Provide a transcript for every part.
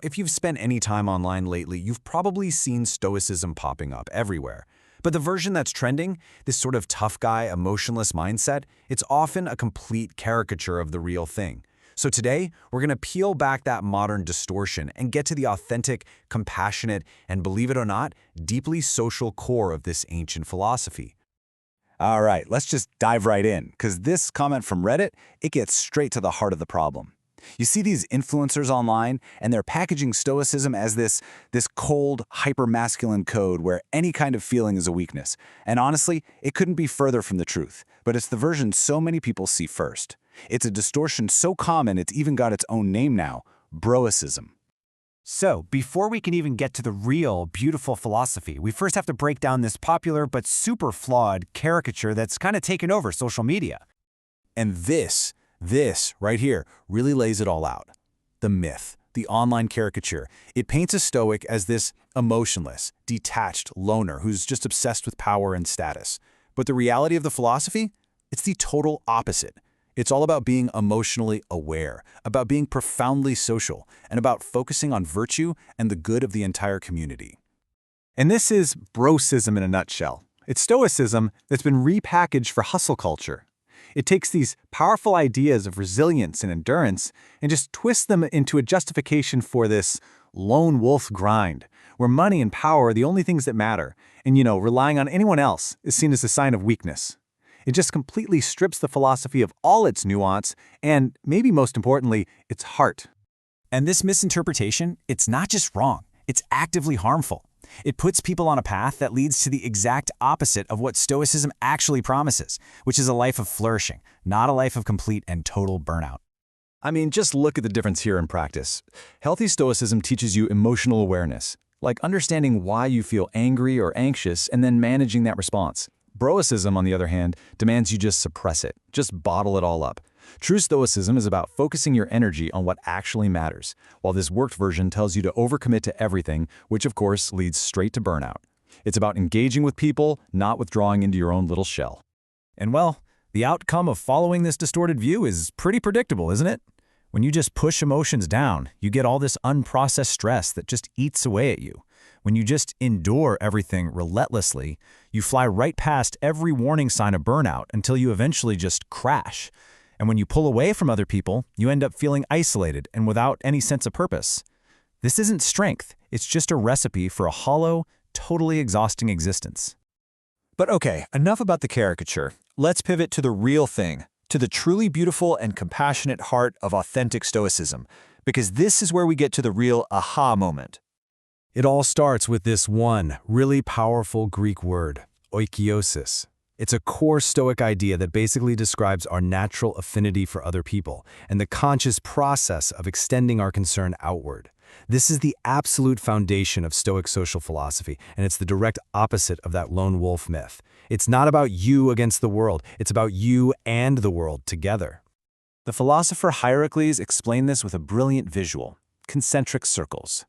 If you've spent any time online lately, you've probably seen Stoicism popping up everywhere. But the version that's trending, this sort of tough guy, emotionless mindset, it's often a complete caricature of the real thing. So today, we're going to peel back that modern distortion and get to the authentic, compassionate, and believe it or not, deeply social core of this ancient philosophy. All right, let's just dive right in, because this comment from Reddit, it gets straight to the heart of the problem. You see these influencers online, and they're packaging Stoicism as this cold, hyper-masculine code where any kind of feeling is a weakness. And honestly, it couldn't be further from the truth, but it's the version so many people see first. It's a distortion so common it's even got its own name now, Broicism. So, before we can even get to the real, beautiful philosophy, we first have to break down this popular but super flawed caricature that's kind of taken over social media. And this right here really lays it all out. The myth, the online caricature, it paints a Stoic as this emotionless, detached loner who's just obsessed with power and status. But the reality of the philosophy? It's the total opposite. It's all about being emotionally aware, about being profoundly social, and about focusing on virtue and the good of the entire community. And this is Broicism in a nutshell. It's Stoicism that's been repackaged for hustle culture. It takes these powerful ideas of resilience and endurance and just twists them into a justification for this lone wolf grind, where money and power are the only things that matter, and relying on anyone else is seen as a sign of weakness. It just completely strips the philosophy of all its nuance and, maybe most importantly, its heart. And this misinterpretation, it's not just wrong, it's actively harmful. It puts people on a path that leads to the exact opposite of what Stoicism actually promises, which is a life of flourishing, not a life of complete and total burnout. I mean, just look at the difference here in practice. Healthy Stoicism teaches you emotional awareness, like understanding why you feel angry or anxious and then managing that response. Broicism, on the other hand, demands you just suppress it, just bottle it all up. True Stoicism is about focusing your energy on what actually matters, while this worked version tells you to overcommit to everything, which of course leads straight to burnout. It's about engaging with people, not withdrawing into your own little shell. And well, the outcome of following this distorted view is pretty predictable, isn't it? When you just push emotions down, you get all this unprocessed stress that just eats away at you. When you just endure everything relentlessly, you fly right past every warning sign of burnout until you eventually just crash. And when you pull away from other people, you end up feeling isolated and without any sense of purpose. This isn't strength, it's just a recipe for a hollow, totally exhausting existence. But okay, enough about the caricature. Let's pivot to the real thing, to the truly beautiful and compassionate heart of authentic Stoicism, because this is where we get to the real aha moment. It all starts with this one really powerful Greek word, oikeiosis. It's a core Stoic idea that basically describes our natural affinity for other people and the conscious process of extending our concern outward. This is the absolute foundation of Stoic social philosophy, and it's the direct opposite of that lone wolf myth. It's not about you against the world, it's about you and the world together. The philosopher Hierocles explained this with a brilliant visual: concentric circles.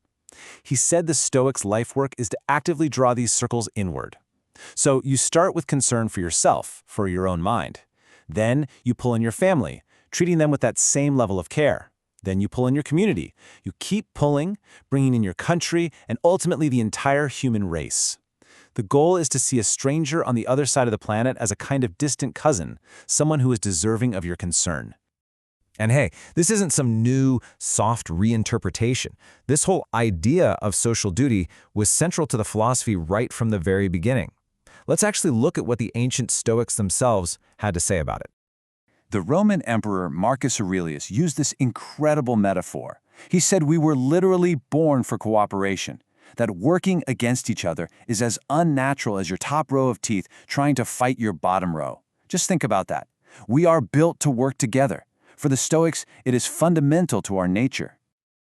He said the Stoics' life work is to actively draw these circles inward. So you start with concern for yourself, for your own mind. Then you pull in your family, treating them with that same level of care. Then you pull in your community. You keep pulling, bringing in your country, and ultimately the entire human race. The goal is to see a stranger on the other side of the planet as a kind of distant cousin, someone who is deserving of your concern. And hey, this isn't some new, soft reinterpretation. This whole idea of social duty was central to the philosophy right from the very beginning. Let's actually look at what the ancient Stoics themselves had to say about it. The Roman Emperor Marcus Aurelius used this incredible metaphor. He said we were literally born for cooperation, that working against each other is as unnatural as your top row of teeth trying to fight your bottom row. Just think about that. We are built to work together. For the Stoics, it is fundamental to our nature.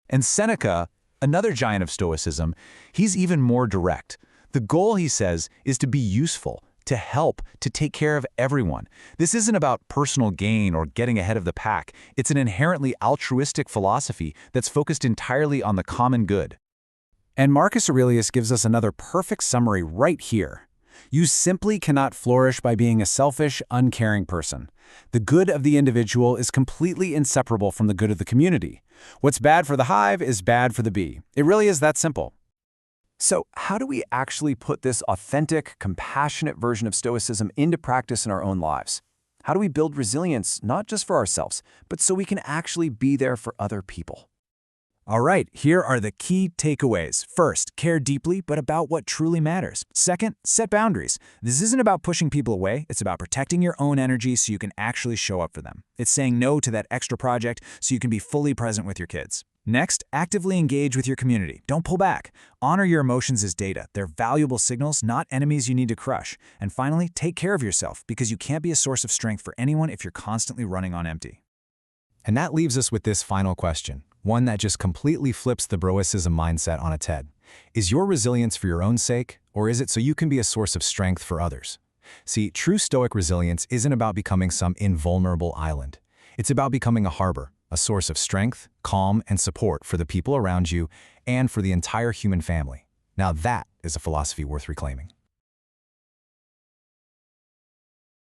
And Seneca, another giant of Stoicism, he's even more direct. The goal, he says, is to be useful, to help, to take care of everyone. This isn't about personal gain or getting ahead of the pack. It's an inherently altruistic philosophy that's focused entirely on the common good. And Marcus Aurelius gives us another perfect summary right here. You simply cannot flourish by being a selfish, uncaring person. The good of the individual is completely inseparable from the good of the community. What's bad for the hive is bad for the bee. It really is that simple. So, how do we actually put this authentic, compassionate version of Stoicism into practice in our own lives? How do we build resilience, not just for ourselves, but so we can actually be there for other people? All right, here are the key takeaways. First, care deeply, but about what truly matters. Second, set boundaries. This isn't about pushing people away, it's about protecting your own energy so you can actually show up for them. It's saying no to that extra project so you can be fully present with your kids. Next, actively engage with your community. Don't pull back. Honor your emotions as data. They're valuable signals, not enemies you need to crush. And finally, take care of yourself because you can't be a source of strength for anyone if you're constantly running on empty. And that leaves us with this final question, one that just completely flips the Broicism mindset on its head. Is your resilience for your own sake, or is it so you can be a source of strength for others? See, true Stoic resilience isn't about becoming some invulnerable island. It's about becoming a harbor, a source of strength, calm, and support for the people around you and for the entire human family. Now that is a philosophy worth reclaiming.